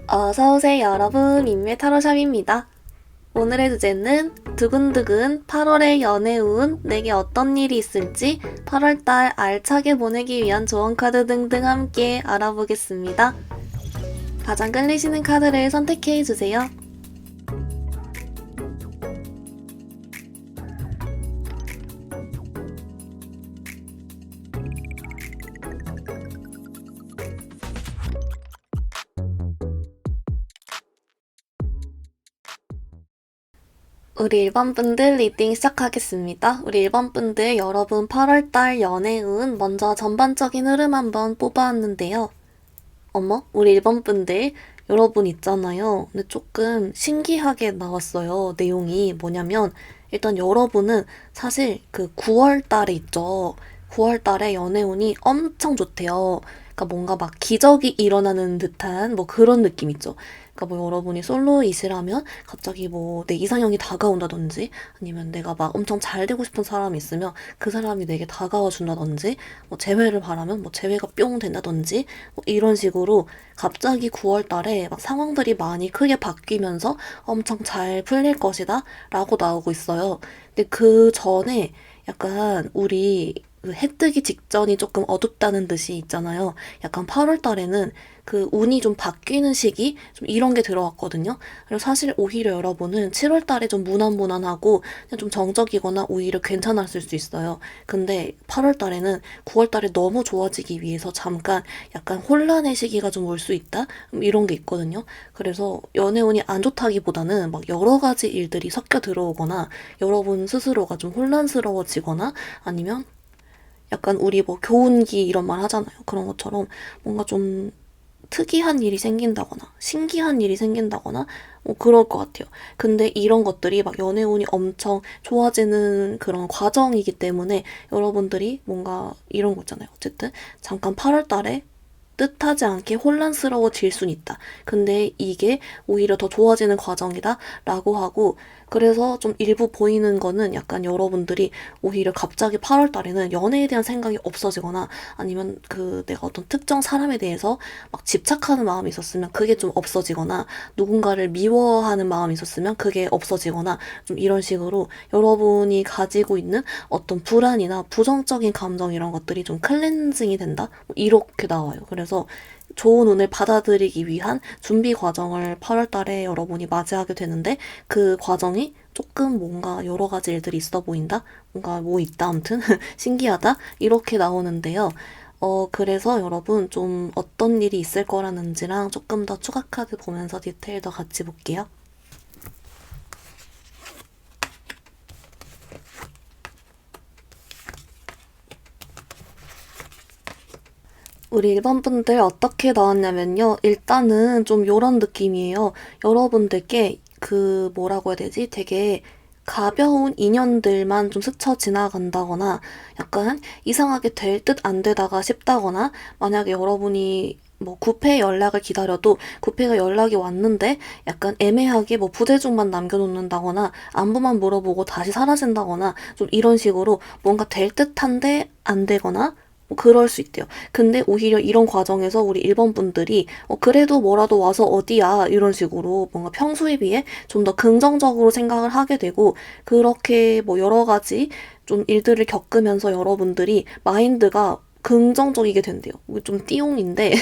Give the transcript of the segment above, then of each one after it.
어서오세요 여러분, 민매 타로샵입니다. 오늘의 주제는 두근두근 8월의 연애운, 내게 어떤 일이 있을지 8월달 알차게 보내기 위한 조언 카드 등등 함께 알아보겠습니다. 가장 끌리시는 카드를 선택해주세요. 우리 1번분들 리딩 시작하겠습니다. 우리 1번분들 여러분 8월달 연애운 먼저 전반적인 흐름 한번 뽑아왔는데요. 어머, 우리 1번분들 여러분 있잖아요. 근데 조금 신기하게 나왔어요. 내용이 뭐냐면 일단 여러분은 사실 그 9월달에 있죠. 9월달에 연애운이 엄청 좋대요. 그러니까 뭔가 막 기적이 일어나는 듯한 뭐 그런 느낌 있죠. 그러니까 뭐 여러분이 솔로이시라면 갑자기 뭐 내 이상형이 다가온다든지 아니면 내가 막 엄청 잘 되고 싶은 사람이 있으면 그 사람이 내게 다가와 준다든지 뭐 재회를 바라면 뭐 재회가 뿅 된다든지 뭐 이런 식으로 갑자기 9월 달에 막 상황들이 많이 크게 바뀌면서 엄청 잘 풀릴 것이다 라고 나오고 있어요. 근데 그 전에 약간 우리 그해 뜨기 직전이 조금 어둡다는 듯이 있잖아요. 약간 8월 달에는 그 운이 좀 바뀌는 시기? 좀 이런 게 들어왔거든요. 그리고 사실 오히려 여러분은 7월 달에 좀 무난무난하고 그냥 좀 정적이거나 오히려 괜찮았을 수 있어요. 근데 8월 달에는 9월 달에 너무 좋아지기 위해서 잠깐 약간 혼란의 시기가 좀 올 수 있다? 이런 게 있거든요. 그래서 연애운이 안 좋다기보다는 막 여러 가지 일들이 섞여 들어오거나 여러분 스스로가 좀 혼란스러워지거나 아니면 약간 우리 뭐 교훈기 이런 말 하잖아요. 그런 것처럼 뭔가 좀 특이한 일이 생긴다거나 신기한 일이 생긴다거나 뭐 그럴 것 같아요. 근데 이런 것들이 막 연애운이 엄청 좋아지는 그런 과정이기 때문에 여러분들이 뭔가 이런 거 있잖아요. 어쨌든 잠깐 8월 달에 뜻하지 않게 혼란스러워질 순 있다. 근데 이게 오히려 더 좋아지는 과정이다 라고 하고 그래서 좀 일부 보이는 거는 약간 여러분들이 오히려 갑자기 8월 달에는 연애에 대한 생각이 없어지거나 아니면 그 내가 어떤 특정 사람에 대해서 막 집착하는 마음이 있었으면 그게 좀 없어지거나 누군가를 미워하는 마음이 있었으면 그게 없어지거나 좀 이런 식으로 여러분이 가지고 있는 어떤 불안이나 부정적인 감정 이런 것들이 좀 클렌징이 된다? 이렇게 나와요. 그래서 좋은 운을 받아들이기 위한 준비 과정을 8월 달에 여러분이 맞이하게 되는데 그 과정이 조금 뭔가 여러 가지 일들이 있어 보인다? 뭔가 뭐 있다, 아무튼 신기하다? 이렇게 나오는데요. 그래서 여러분 좀 어떤 일이 있을 거라는지랑 조금 더 추가 카드 보면서 디테일 더 같이 볼게요. 우리 1번 분들 어떻게 나왔냐면요. 일단은 좀 요런 느낌이에요. 여러분들께 그 뭐라고 해야 되지? 되게 가벼운 인연들만 좀 스쳐 지나간다거나 약간 이상하게 될 듯 안 되다가 싶다거나 만약에 여러분이 뭐 구패 연락을 기다려도 구패가 연락이 왔는데 약간 애매하게 뭐 부재중만 남겨놓는다거나 안부만 물어보고 다시 사라진다거나 좀 이런 식으로 뭔가 될 듯한데 안 되거나 뭐 그럴 수 있대요. 근데 오히려 이런 과정에서 우리 1번 분들이 그래도 뭐라도 와서 어디야 이런 식으로 뭔가 평소에 비해 좀 더 긍정적으로 생각을 하게 되고 그렇게 뭐 여러 가지 좀 일들을 겪으면서 여러분들이 마인드가 긍정적이게 된대요. 이게 좀 띠용인데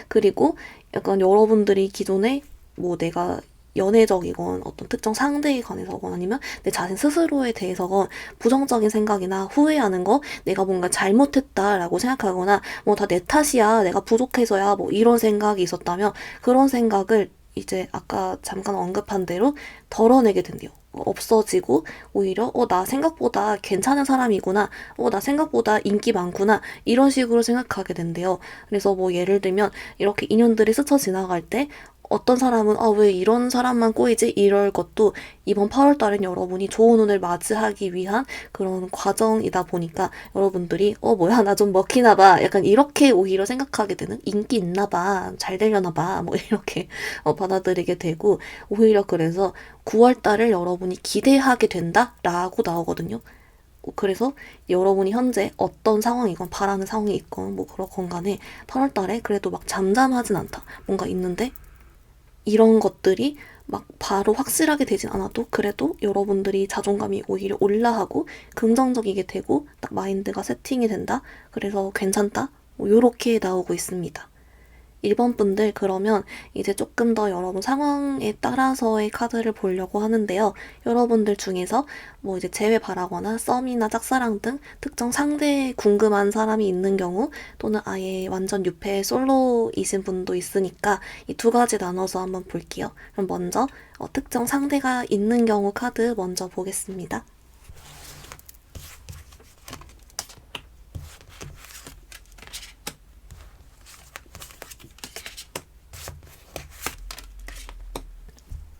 그리고 약간 여러분들이 기존에 뭐 내가 연애적이건 어떤 특정 상대에 관해서건 아니면 내 자신 스스로에 대해서건 부정적인 생각이나 후회하는 거 내가 뭔가 잘못했다라고 생각하거나 뭐 다 내 탓이야 내가 부족해서야 뭐 이런 생각이 있었다면 그런 생각을 이제 아까 잠깐 언급한 대로 덜어내게 된대요. 없어지고 오히려 나 생각보다 괜찮은 사람이구나. 나 생각보다 인기 많구나. 이런 식으로 생각하게 된대요. 그래서 뭐 예를 들면 이렇게 인연들이 스쳐 지나갈 때 어떤 사람은 왜 이런 사람만 꼬이지? 이럴 것도 이번 8월 달엔 여러분이 좋은 운을 맞이하기 위한 그런 과정이다 보니까 여러분들이 뭐야 나 좀 먹히나 봐. 약간 이렇게 오히려 생각하게 되는 인기 있나 봐. 잘 되려나 봐. 뭐 이렇게 받아들이게 되고 오히려 그래서 9월 달을 여러분이 기대하게 된다라고 나오거든요. 그래서 여러분이 현재 어떤 상황이건 바라는 상황이 있건 뭐 그렇건 간에 8월 달에 그래도 막 잠잠하진 않다. 뭔가 있는데 이런 것들이 막 바로 확실하게 되진 않아도 그래도 여러분들이 자존감이 오히려 올라가고 긍정적이게 되고 딱 마인드가 세팅이 된다. 그래서 괜찮다. 뭐 요렇게 나오고 있습니다. 1번 분들 그러면 이제 조금 더 여러분 상황에 따라서의 카드를 보려고 하는데요. 여러분들 중에서 뭐 이제 재회 바라거나 썸이나 짝사랑 등 특정 상대에 궁금한 사람이 있는 경우 또는 아예 완전 유패 솔로이신 분도 있으니까 이 두 가지 나눠서 한번 볼게요. 그럼 먼저 특정 상대가 있는 경우 카드 먼저 보겠습니다.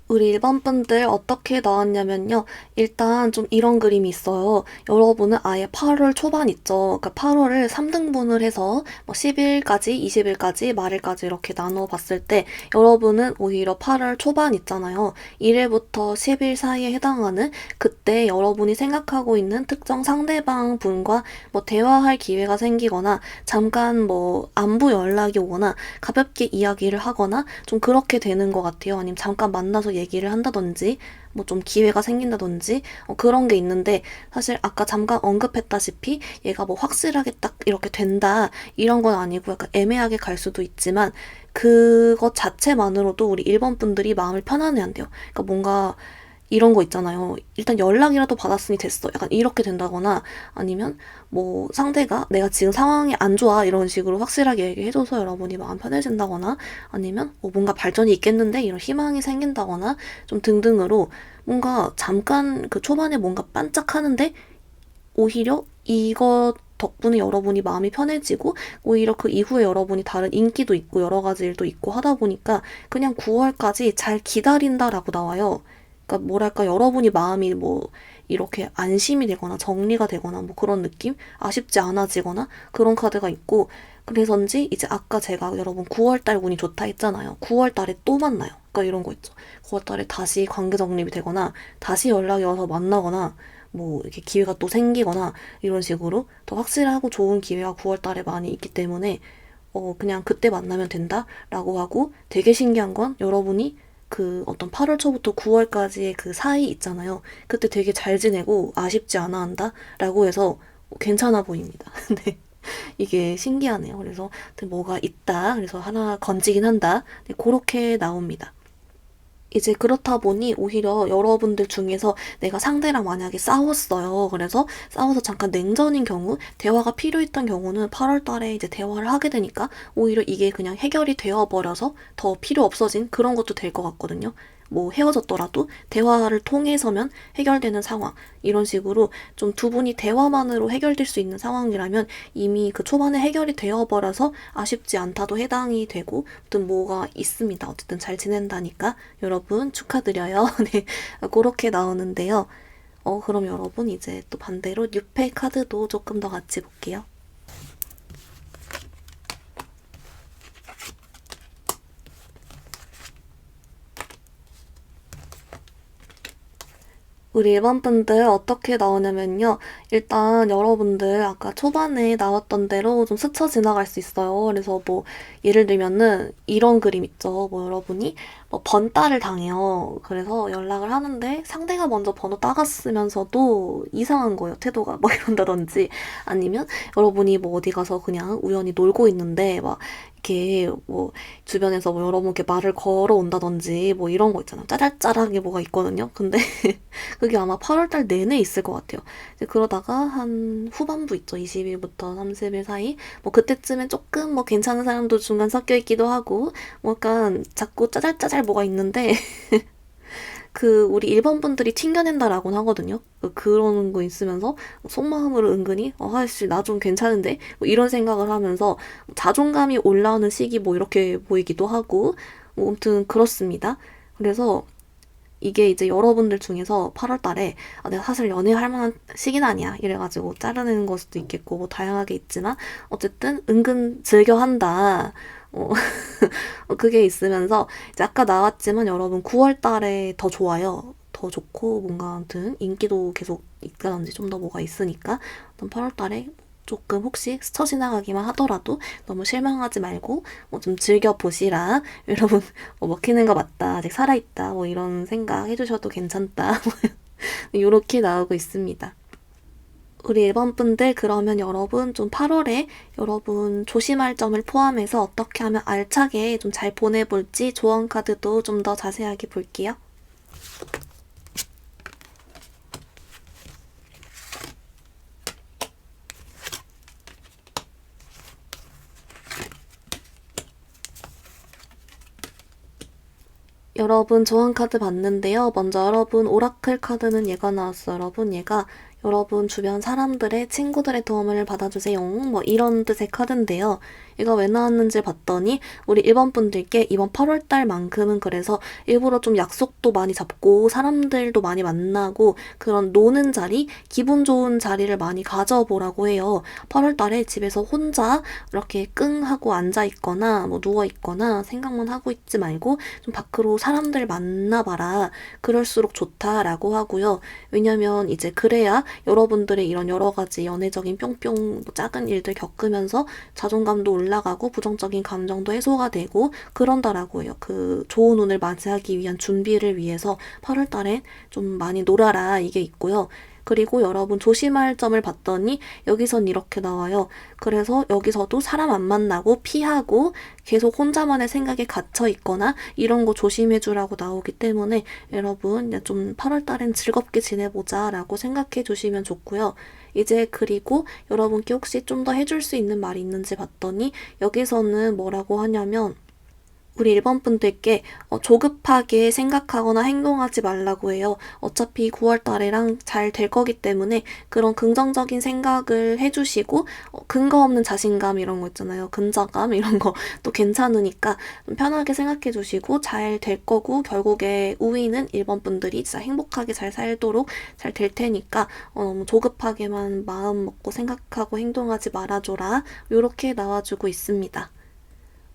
우리 1번 분들 어떻게 나왔냐면요. 일단 좀 이런 그림이 있어요. 여러분은 아예 8월 초반 있죠. 그러니까 8월을 3등분을 해서 뭐 10일까지, 20일까지, 말일까지 이렇게 나눠 봤을 때 여러분은 오히려 8월 초반 있잖아요. 1일부터 10일 사이에 해당하는 그때 여러분이 생각하고 있는 특정 상대방 분과 뭐 대화할 기회가 생기거나 잠깐 뭐 안부 연락이 오거나 가볍게 이야기를 하거나 좀 그렇게 되는 것 같아요. 아니면 잠깐 만나서 얘기를 한다든지 뭐 좀 기회가 생긴다든지 그런 게 있는데 사실 아까 잠깐 언급했다시피 얘가 뭐 확실하게 딱 이렇게 된다 이런 건 아니고 약간 애매하게 갈 수도 있지만 그것 자체만으로도 우리 1번 분들이 마음을 편안해야 한대요. 그러니까 뭔가 이런 거 있잖아요. 일단 연락이라도 받았으니 됐어. 약간 이렇게 된다거나 아니면 뭐 상대가 내가 지금 상황이 안 좋아 이런 식으로 확실하게 얘기해줘서 여러분이 마음 편해진다거나 아니면 뭐 뭔가 발전이 있겠는데 이런 희망이 생긴다거나 좀 등등으로 뭔가 잠깐 그 초반에 뭔가 반짝하는데 오히려 이거 덕분에 여러분이 마음이 편해지고 오히려 그 이후에 여러분이 다른 인기도 있고 여러 가지 일도 있고 하다 보니까 그냥 9월까지 잘 기다린다라고 나와요. 그러니까 뭐랄까 여러분이 마음이 뭐 이렇게 안심이 되거나 정리가 되거나 뭐 그런 느낌? 아쉽지 않아지거나 그런 카드가 있고 그래서인지 이제 아까 제가 여러분 9월달 운이 좋다 했잖아요. 9월달에 또 만나요. 그러니까 이런 거 있죠. 9월달에 다시 관계 정립이 되거나 다시 연락이 와서 만나거나 뭐 이렇게 기회가 또 생기거나 이런 식으로 더 확실하고 좋은 기회가 9월달에 많이 있기 때문에 그냥 그때 만나면 된다라고 하고 되게 신기한 건 여러분이 그 어떤 8월 초부터 9월까지의 그 사이 있잖아요. 그때 되게 잘 지내고 아쉽지 않아 한다라고 해서 괜찮아 보입니다. 근데 이게 신기하네요. 그래서 뭐가 있다. 그래서 하나 건지긴 한다. 네, 그렇게 나옵니다. 이제 그렇다 보니 오히려 여러분들 중에서 내가 상대랑 만약에 싸웠어요. 그래서 싸워서 잠깐 냉전인 경우, 대화가 필요했던 경우는 8월 달에 이제 대화를 하게 되니까 오히려 이게 그냥 해결이 되어 버려서 더 필요 없어진 그런 것도 될 것 같거든요. 뭐 헤어졌더라도 대화를 통해서면 해결되는 상황. 이런 식으로 좀 두 분이 대화만으로 해결될 수 있는 상황이라면 이미 그 초반에 해결이 되어버려서 아쉽지 않다도 해당이 되고, 아무튼 뭐가 있습니다. 어쨌든 잘 지낸다니까 여러분 축하드려요. 네, 그렇게 나오는데요. 그럼 여러분 이제 또 반대로 뉴페 카드도 조금 더 같이 볼게요. 우리 1번 분들 어떻게 나오냐면요. 일단 여러분들 아까 초반에 나왔던 대로 좀 스쳐 지나갈 수 있어요. 그래서 뭐 예를 들면은 이런 그림 있죠. 뭐 여러분이 뭐 번따를 당해요. 그래서 연락을 하는데 상대가 먼저 번호 따갔으면서도 이상한 거예요. 태도가 뭐 이런다든지 아니면 여러분이 뭐 어디 가서 그냥 우연히 놀고 있는데 막 이렇게 뭐 주변에서 뭐 여러분께 말을 걸어온다든지 뭐 이런 거 있잖아요. 짜잘짜잘하게 뭐가 있거든요. 근데 그게 아마 8월달 내내 있을 것 같아요. 이제 그러다가 한 후반부 있죠. 20일부터 30일 사이. 뭐 그때쯤엔 조금 뭐 괜찮은 사람도 중간 섞여 있기도 하고, 뭐 약간 자꾸 짜잘짜잘 뭐가 있는데, 그 우리 1번 분들이 튕겨낸다라고는 하거든요. 그런 거 있으면서 속마음으로 은근히 아씨 나 좀 괜찮은데 뭐 이런 생각을 하면서 자존감이 올라오는 시기 뭐 이렇게 보이기도 하고 뭐 아무튼 그렇습니다. 그래서 이게 이제 여러분들 중에서 8월 달에 내가 사실 연애할 만한 시기는 아니야 이래가지고 자르는 걸 수도 있겠고 뭐 다양하게 있지만 어쨌든 은근 즐겨 한다. 어, 그게 있으면서 이제 아까 나왔지만 여러분 9월 달에 더 좋아요. 더 좋고 뭔가 아무튼 인기도 계속 있다든지 좀 더 뭐가 있으니까 8월 달에 조금 혹시 스쳐 지나가기만 하더라도 너무 실망하지 말고 좀 즐겨보시라. 여러분 먹히는 거 맞다. 아직 살아있다. 이런 생각 해주셔도 괜찮다. 이렇게 나오고 있습니다. 우리 1번 분들 그러면 여러분 좀 8월에 여러분 조심할 점을 포함해서 어떻게 하면 알차게 좀 잘 보내볼지 조언 카드도 좀 더 자세하게 볼게요. 여러분 조언 카드 봤는데요. 먼저 여러분 오라클 카드는 얘가 나왔어요. 여러분 얘가 여러분 주변 사람들의 친구들의 도움을 받아주세요. 이런 뜻의 카드인데요. 이거 왜 나왔는지 봤더니 우리 1번 분들께 이번 8월달만큼은 그래서 일부러 좀 약속도 많이 잡고 사람들도 많이 만나고 그런 노는 자리, 기분 좋은 자리를 많이 가져보라고 해요. 8월달에 집에서 혼자 이렇게 끙 하고 앉아있거나 누워있거나 생각만 하고 있지 말고 좀 밖으로 사람들 만나봐라. 그럴수록 좋다라고 하고요. 왜냐면 이제 그래야 여러분들의 이런 여러 가지 연애적인 뿅뿅 작은 일들 겪으면서 자존감도 올라가고 부정적인 감정도 해소가 되고 그런다라고 해요. 그 좋은 운을 맞이하기 위한 준비를 위해서 8월 달엔 좀 많이 놀아라 이게 있고요. 그리고 여러분 조심할 점을 봤더니 여기선 이렇게 나와요. 그래서 여기서도 사람 안 만나고 피하고 계속 혼자만의 생각에 gat혀 있거나 이런 거 조심해 주라고 나오기 때문에 여러분 좀 8월 달엔 즐겁게 지내보자 라고 생각해 주시면 좋고요. 이제 그리고 여러분께 혹시 좀 더 해줄 수 있는 말이 있는지 봤더니 여기서는 뭐라고 하냐면 우리 1번 분들께 조급하게 생각하거나 행동하지 말라고 해요. 어차피 9월 달에랑 잘 될 거기 때문에 그런 긍정적인 생각을 해주시고 근거 없는 자신감 이런 거 있잖아요. 근자감 이런 거 또 괜찮으니까 좀 편하게 생각해 주시고 잘 될 거고 결국에 우위는 1번 분들이 진짜 행복하게 잘 살도록 잘 될 테니까 너무 조급하게만 마음 먹고 생각하고 행동하지 말아줘라. 이렇게 나와주고 있습니다.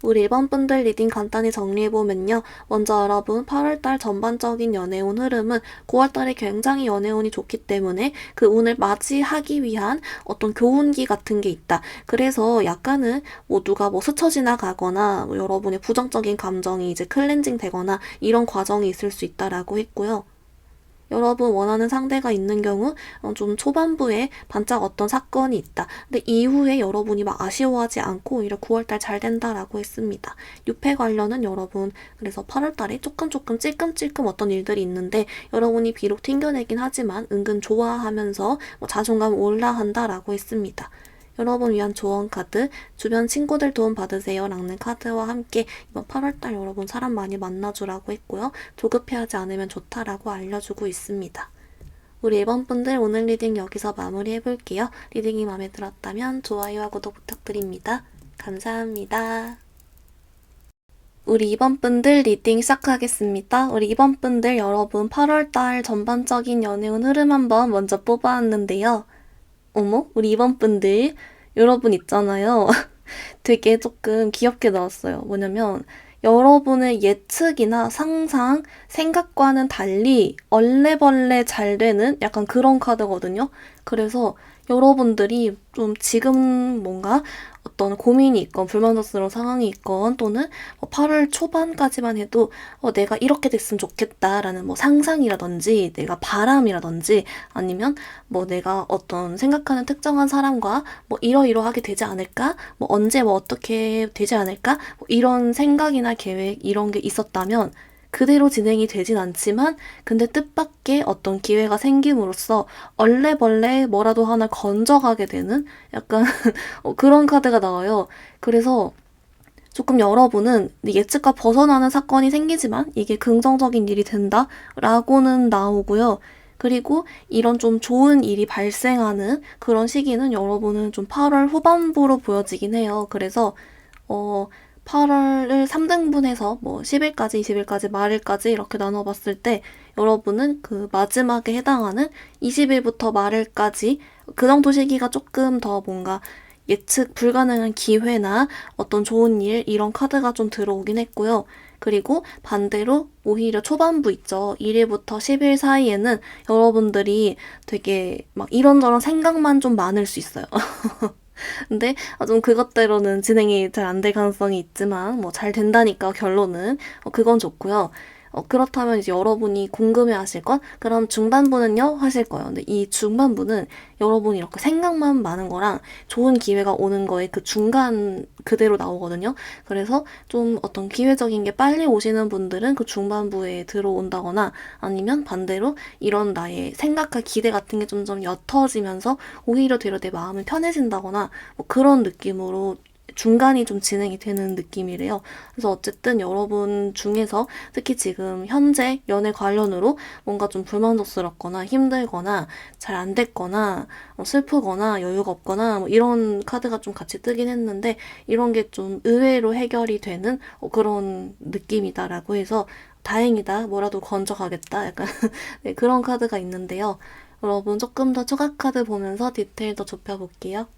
우리 1번 분들 리딩 간단히 정리해보면요. 먼저 여러분 8월달 전반적인 연애운 흐름은 9월달에 굉장히 연애운이 좋기 때문에 그 운을 맞이하기 위한 어떤 교훈기 같은 게 있다. 그래서 약간은 누가 스쳐 지나가거나 여러분의 부정적인 감정이 이제 클렌징 되거나 이런 과정이 있을 수 있다라고 했고요. 여러분 원하는 상대가 있는 경우 좀 초반부에 반짝 어떤 사건이 있다. 근데 이후에 여러분이 막 아쉬워하지 않고 오히려 9월달 잘 된다라고 했습니다. 유패 관련은 여러분 그래서 8월달에 조금 찔끔찔끔 어떤 일들이 있는데 여러분이 비록 튕겨내긴 하지만 은근 좋아하면서 자존감 올라간다라고 했습니다. 여러분 위한 조언 카드, 주변 친구들 도움 받으세요 라는 카드와 함께 이번 8월달 여러분 사람 많이 만나주라고 했고요. 조급해하지 않으면 좋다라고 알려주고 있습니다. 우리 1번 분들 오늘 리딩 여기서 마무리해볼게요. 리딩이 마음에 들었다면 좋아요와 구독 부탁드립니다. 감사합니다. 우리 2번 분들 리딩 시작하겠습니다. 우리 2번 분들 여러분 8월달 전반적인 연애운 흐름 한번 먼저 뽑아왔는데요. 어머, 우리 2번 분들 여러분 있잖아요. 되게 조금 귀엽게 나왔어요. 뭐냐면 여러분의 예측이나 상상, 생각과는 달리 얼레벌레 잘 되는 약간 그런 카드거든요. 그래서 여러분들이 좀 지금 뭔가 어떤 고민이 있건 불만족스러운 상황이 있건 또는 8월 초반까지만 해도 내가 이렇게 됐으면 좋겠다라는 상상이라든지 내가 바람이라든지 아니면 내가 어떤 생각하는 특정한 사람과 이러이러하게 되지 않을까? 언제 어떻게 되지 않을까? 이런 생각이나 계획 이런 게 있었다면 그대로 진행이 되진 않지만 근데 뜻밖의 어떤 기회가 생김으로써 얼레벌레 뭐라도 하나 건져가게 되는 약간 그런 카드가 나와요. 그래서 조금 여러분은 예측과 벗어나는 사건이 생기지만 이게 긍정적인 일이 된다라고는 나오고요. 그리고 이런 좀 좋은 일이 발생하는 그런 시기는 여러분은 좀 8월 후반부로 보여지긴 해요. 그래서 8월을 3등분해서 10일까지, 20일까지, 말일까지 이렇게 나눠봤을 때 여러분은 그 마지막에 해당하는 20일부터 말일까지 그 정도 시기가 조금 더 뭔가 예측 불가능한 기회나 어떤 좋은 일 이런 카드가 좀 들어오긴 했고요. 그리고 반대로 오히려 초반부 있죠. 1일부터 10일 사이에는 여러분들이 되게 막 이런저런 생각만 좀 많을 수 있어요. 근데 좀 그것대로는 진행이 잘 안 될 가능성이 있지만 뭐 잘 된다니까 결론은 그건 좋고요. 그렇다면 이제 여러분이 궁금해 하실 건 그럼 중반부는요? 하실 거예요. 근데 이 중반부는 여러분이 이렇게 생각만 많은 거랑 좋은 기회가 오는 거에 그 중간 그대로 나오거든요. 그래서 좀 어떤 기회적인 게 빨리 오시는 분들은 그 중반부에 들어온다거나 아니면 반대로 이런 나의 생각과 기대 같은 게 점점 옅어지면서 오히려 되려 내 마음이 편해진다거나 뭐 그런 느낌으로 중간이 좀 진행이 되는 느낌이래요. 그래서 어쨌든 여러분 중에서 특히 지금 현재 연애 관련으로 뭔가 좀 불만족스럽거나 힘들거나 잘 안 됐거나 슬프거나 여유가 없거나 뭐 이런 카드가 좀 같이 뜨긴 했는데 이런 게 좀 의외로 해결이 되는 그런 느낌이다라고 해서 다행이다, 뭐라도 건져 가겠다, 약간 네, 그런 카드가 있는데요. 여러분 조금 더 추가 카드 보면서 디테일 더 좁혀볼게요.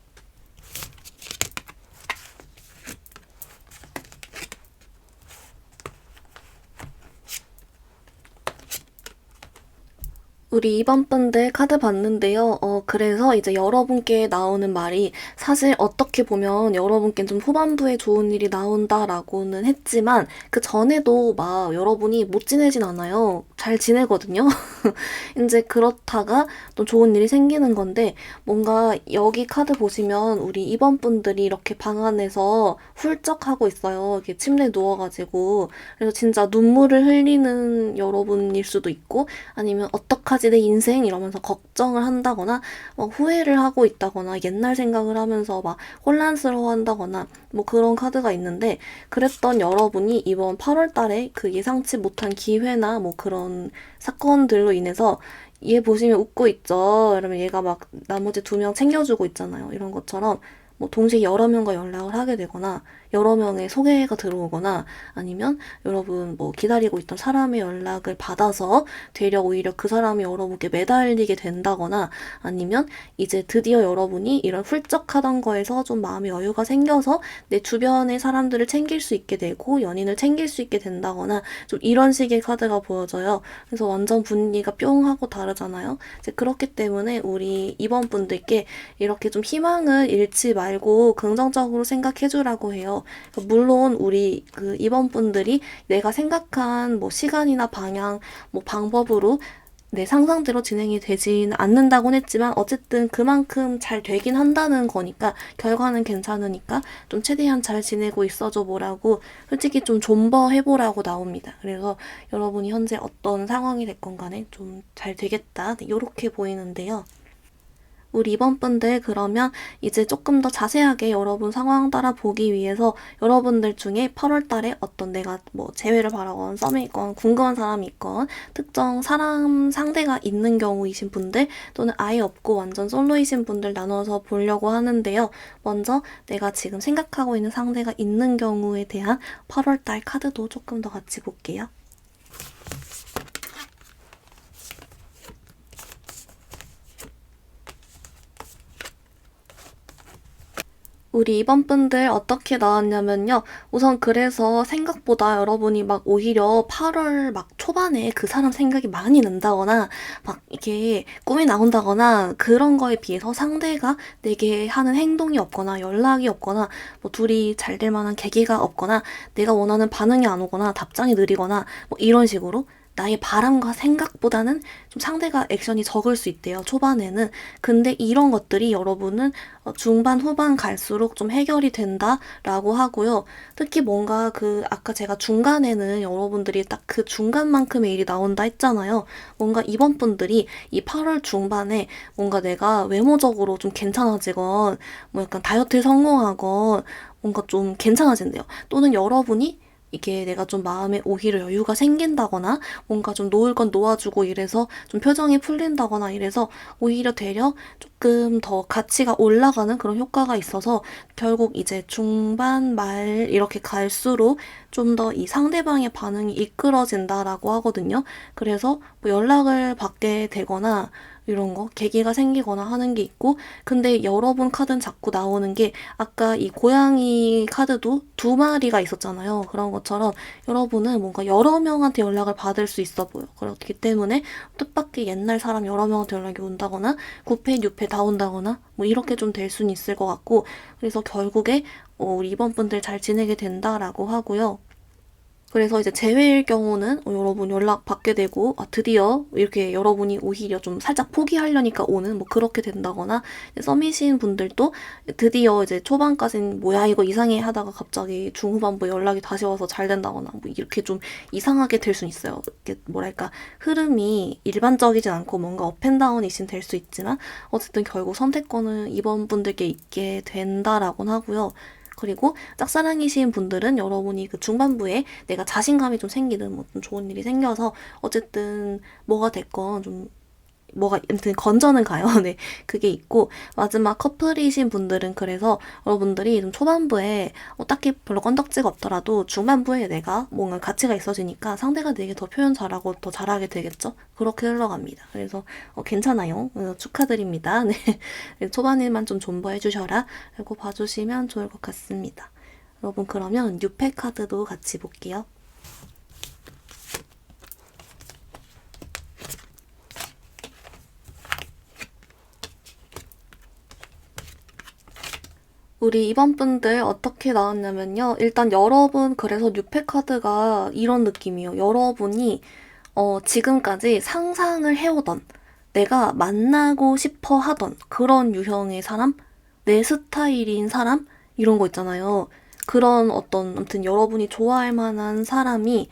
우리 2번 분들 카드 봤는데요. 그래서 이제 여러분께 나오는 말이 사실 어떻게 보면 여러분께 좀 후반부에 좋은 일이 나온다라고는 했지만 그 전에도 막 여러분이 못 지내진 않아요. 잘 지내거든요. 이제 그렇다가 또 좋은 일이 생기는 건데 뭔가 여기 카드 보시면 우리 2번 분들이 이렇게 방 안에서 훌쩍하고 있어요. 이렇게 침대에 누워가지고. 그래서 진짜 눈물을 흘리는 여러분일 수도 있고 아니면 어떡하지 내 인생 이러면서 걱정을 한다거나 후회를 하고 있다거나 옛날 생각을 하면서 막 혼란스러워 한다거나 뭐 그런 카드가 있는데 그랬던 여러분이 이번 8월 달에 그 예상치 못한 기회나 뭐 그런 사건들로 인해서 얘 보시면 웃고 있죠. 이러면 얘가 막 나머지 2명 챙겨주고 있잖아요. 이런 것처럼 뭐 동시에 여러 명과 연락을 하게 되거나 여러 명의 소개가 들어오거나 아니면 여러분 뭐 기다리고 있던 사람의 연락을 받아서 되려 오히려 그 사람이 여러분께 매달리게 된다거나 아니면 이제 드디어 여러분이 이런 훌쩍하던 거에서 좀 마음의 여유가 생겨서 내 주변의 사람들을 챙길 수 있게 되고 연인을 챙길 수 있게 된다거나 좀 이런 식의 카드가 보여져요. 그래서 완전 분위기가 뿅 하고 다르잖아요. 이제 그렇기 때문에 우리 이번 분들께 이렇게 좀 희망을 잃지 말고 긍정적으로 생각해주라고 해요. 물론 우리 그 이번 분들이 내가 생각한 뭐 시간이나 방향, 뭐 방법으로 내 상상대로 진행이 되진 않는다고는 했지만 어쨌든 그만큼 잘 되긴 한다는 거니까 결과는 괜찮으니까 좀 최대한 잘 지내고 있어줘 보라고 솔직히 좀 존버해보라고 나옵니다. 그래서 여러분이 현재 어떤 상황이 됐건 간에 좀 잘 되겠다, 네, 요렇게 보이는데요. 우리 이번 분들 그러면 이제 조금 더 자세하게 여러분 상황 따라 보기 위해서 여러분들 중에 8월 달에 어떤 내가 뭐 재회를 바라건 썸이 있건 궁금한 사람이 있건 특정 사람 상대가 있는 경우이신 분들 또는 아예 없고 완전 솔로이신 분들 나눠서 보려고 하는데요. 먼저 내가 지금 생각하고 있는 상대가 있는 경우에 대한 8월 달 카드도 조금 더 같이 볼게요. 우리 이번 분들 어떻게 나왔냐면요. 우선 그래서 생각보다 여러분이 막 오히려 8월 막 초반에 그 사람 생각이 많이 난다거나 막 이게 꿈이 나온다거나 그런 거에 비해서 상대가 내게 하는 행동이 없거나 연락이 없거나 뭐 둘이 잘 될 만한 계기가 없거나 내가 원하는 반응이 안 오거나 답장이 느리거나 뭐 이런 식으로 나의 바람과 생각보다는 좀 상대가 액션이 적을 수 있대요, 초반에는. 근데 이런 것들이 여러분은 중반, 후반 갈수록 좀 해결이 된다라고 하고요. 특히 뭔가 아까 제가 중간에는 여러분들이 딱 그 중간만큼의 일이 나온다 했잖아요. 뭔가 이번 분들이 이 8월 중반에 뭔가 내가 외모적으로 좀 괜찮아지건, 뭐 약간 다이어트에 성공하건, 뭔가 좀 괜찮아진대요. 또는 여러분이 이게 내가 좀 마음에 오히려 여유가 생긴다거나 뭔가 좀 놓을 건 놓아주고 이래서 좀 표정이 풀린다거나 이래서 오히려 되려 조금 더 가치가 올라가는 그런 효과가 있어서 결국 이제 중반 말 이렇게 갈수록 좀 더 이 상대방의 반응이 이끌어진다라고 하거든요. 그래서 뭐 연락을 받게 되거나 이런 거 계기가 생기거나 하는 게 있고, 근데 여러분 카드는 자꾸 나오는 게 아까 이 고양이 카드도 두 마리가 있었잖아요. 그런 것처럼 여러분은 뭔가 여러 명한테 연락을 받을 수 있어 보여. 그렇기 때문에 뜻밖의 옛날 사람 여러 명한테 연락이 온다거나 9패, 6패 다 온다거나 뭐 이렇게 좀 될 수는 있을 것 같고, 그래서 결국에 우리 이번 분들 잘 지내게 된다라고 하고요. 그래서 이제 제외일 경우는 여러분 연락 받게 되고 드디어 이렇게 여러분이 오히려 좀 살짝 포기하려니까 오는 뭐 그렇게 된다거나, 썸이신 분들도 드디어 이제 초반까진 뭐야 이거 이상해 하다가 갑자기 중후반부에 연락이 다시 와서 잘 된다거나 뭐 이렇게 좀 이상하게 될 수는 있어요. 이게 뭐랄까 흐름이 일반적이진 않고 뭔가 업앤다운이신 될 수 있지만 어쨌든 결국 선택권은 이번 분들께 있게 된다라고는 하고요. 그리고 짝사랑이신 분들은 여러분이 그 중반부에 내가 자신감이 좀 생기는 뭐 좀 좋은 일이 생겨서 어쨌든 뭐가 됐건 좀 뭐가 아무튼 건전은 가요. 네, 그게 있고, 마지막 커플이신 분들은 그래서 여러분들이 좀 초반부에 딱히 별로 건덕지가 없더라도 중반부에 내가 뭔가 가치가 있어지니까 상대가 내게 더 표현 잘하고 더 잘하게 되겠죠. 그렇게 흘러갑니다. 그래서 괜찮아요. 축하드립니다. 네, 초반에만 좀 존버해 주셔라 라고 봐주시면 좋을 것 같습니다. 여러분, 그러면 6패 카드도 같이 볼게요. 우리 이번 분들 어떻게 나왔냐면요. 일단 여러분, 그래서 뉴페 카드가 이런 느낌이에요. 여러분이 지금까지 상상을 해오던, 내가 만나고 싶어 하던 그런 유형의 사람, 내 스타일인 사람, 이런 거 있잖아요. 그런 어떤, 아무튼 여러분이 좋아할 만한 사람이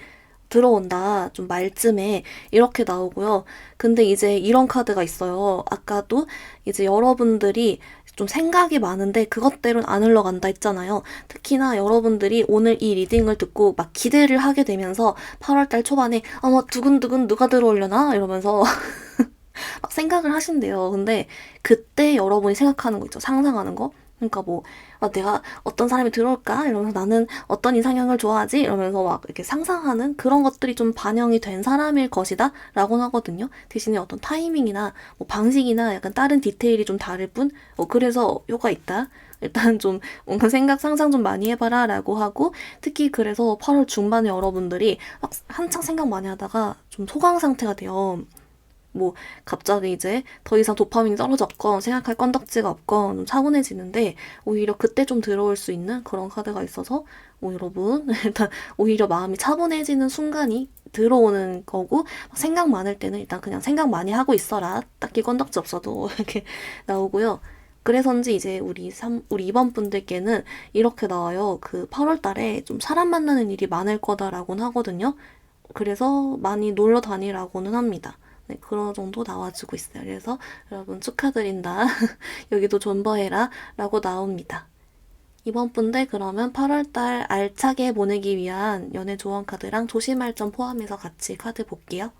들어온다. 좀 말쯤에 이렇게 나오고요. 근데 이제 이런 카드가 있어요. 아까도 이제 여러분들이 좀 생각이 많은데 그것대로는 안 흘러간다 했잖아요. 특히나 여러분들이 오늘 이 리딩을 듣고 막 기대를 하게 되면서 8월달 초반에 뭐 두근두근 누가 들어오려나 이러면서 막 생각을 하신대요. 근데 그때 여러분이 생각하는 거 있죠. 상상하는 거. 그러니까 뭐 내가 어떤 사람이 들어올까 이러면서 나는 어떤 이상형을 좋아하지 이러면서 막 이렇게 상상하는 그런 것들이 좀 반영이 된 사람일 것이다 라고는 하거든요. 대신에 어떤 타이밍이나 뭐 방식이나 약간 다른 디테일이 좀 다를 뿐 그래서 효과 있다. 일단 좀 뭔가 상상 좀 많이 해봐라 라고 하고, 특히 그래서 8월 중반에 여러분들이 막 한창 생각 많이 하다가 좀 소강 상태가 돼요. 뭐 갑자기 이제 더 이상 도파민이 떨어졌건 생각할 건덕지가 없건 좀 차분해지는데, 오히려 그때 좀 들어올 수 있는 그런 카드가 있어서 여러분 일단 오히려 마음이 차분해지는 순간이 들어오는 거고, 생각 많을 때는 일단 그냥 생각 많이 하고 있어라. 딱히 건덕지 없어도 이렇게 나오고요. 그래서인지 이제 우리 이번 분들께는 이렇게 나와요. 그 8월 달에 좀 사람 만나는 일이 많을 거다라고는 하거든요. 그래서 많이 놀러 다니라고는 합니다. 네, 그런 정도 나와주고 있어요. 그래서 여러분 축하드린다. 여기도 존버해라 라고 나옵니다. 이번 분들 그러면 8월달 알차게 보내기 위한 연애 조언 카드랑 조심할 점 포함해서 같이 카드 볼게요.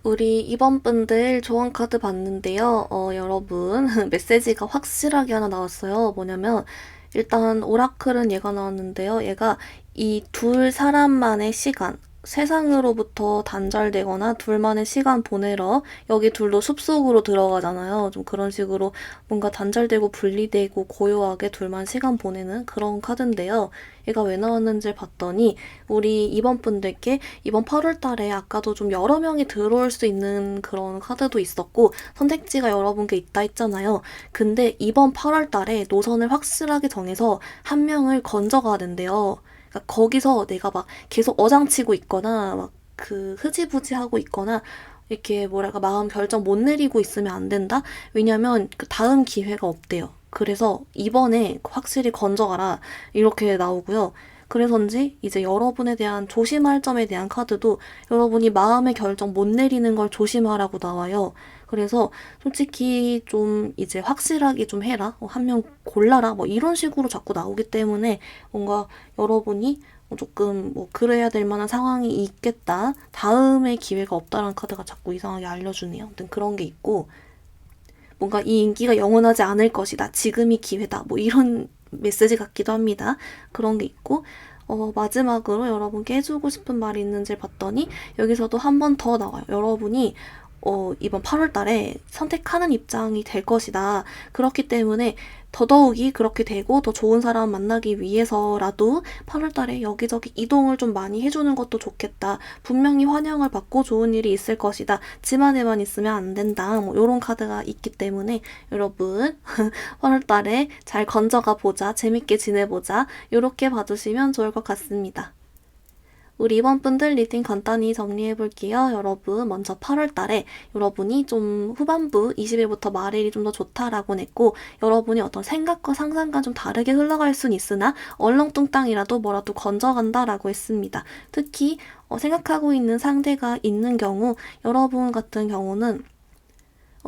우리 이번 분들 조언 카드 봤는데요. 여러분 메시지가 확실하게 하나 나왔어요. 뭐냐면 일단 오라클은 얘가 나왔는데요. 얘가 이 둘 사람만의 시간, 세상으로부터 단절되거나 둘만의 시간 보내러 여기 둘도 숲속으로 들어가잖아요. 좀 그런 식으로 뭔가 단절되고 분리되고 고요하게 둘만 시간 보내는 그런 카드인데요. 얘가 왜 나왔는지 봤더니 우리 이번 분들께 이번 8월 달에 아까도 좀 여러 명이 들어올 수 있는 그런 카드도 있었고 선택지가 여러분께 있다 했잖아요. 근데 이번 8월 달에 노선을 확실하게 정해서 한 명을 건져가야 된대요. 그러니까 거기서 내가 막 계속 어장치고 있거나 막 그 흐지부지하고 있거나 이렇게 뭐랄까 마음 결정 못 내리고 있으면 안 된다? 왜냐면 그 다음 기회가 없대요. 그래서 이번에 확실히 건져가라 이렇게 나오고요. 그래서인지 이제 여러분에 대한 조심할 점에 대한 카드도 여러분이 마음의 결정 못 내리는 걸 조심하라고 나와요. 그래서 솔직히 좀 이제 확실하게 좀 해라. 한 명 골라라. 뭐 이런 식으로 자꾸 나오기 때문에 뭔가 여러분이 조금 뭐 그래야 될 만한 상황이 있겠다. 다음에 기회가 없다라는 카드가 자꾸 이상하게 알려주네요. 아무튼 그런 게 있고 뭔가 이 인기가 영원하지 않을 것이다. 지금이 기회다. 뭐 이런 메시지 같기도 합니다. 그런 게 있고 마지막으로 여러분께 해주고 싶은 말이 있는지 봤더니 여기서도 한 번 더 나와요. 여러분이 이번 8월 달에 선택하는 입장이 될 것이다. 그렇기 때문에 더더욱이 그렇게 되고 더 좋은 사람 만나기 위해서라도 8월 달에 여기저기 이동을 좀 많이 해주는 것도 좋겠다. 분명히 환영을 받고 좋은 일이 있을 것이다. 집 안에만 있으면 안 된다. 뭐 이런 카드가 있기 때문에 여러분 8월 달에 잘 건져가 보자. 재밌게 지내보자. 이렇게 봐주시면 좋을 것 같습니다. 우리 이번 분들 리딩 간단히 정리해볼게요. 여러분 먼저 8월 달에 여러분이 좀 후반부 20일부터 말일이 좀 더 좋다라고 냈고 여러분이 어떤 생각과 상상과 좀 다르게 흘러갈 순 있으나 얼렁뚱땅이라도 뭐라도 건져간다라고 했습니다. 특히 생각하고 있는 상대가 있는 경우 여러분 같은 경우는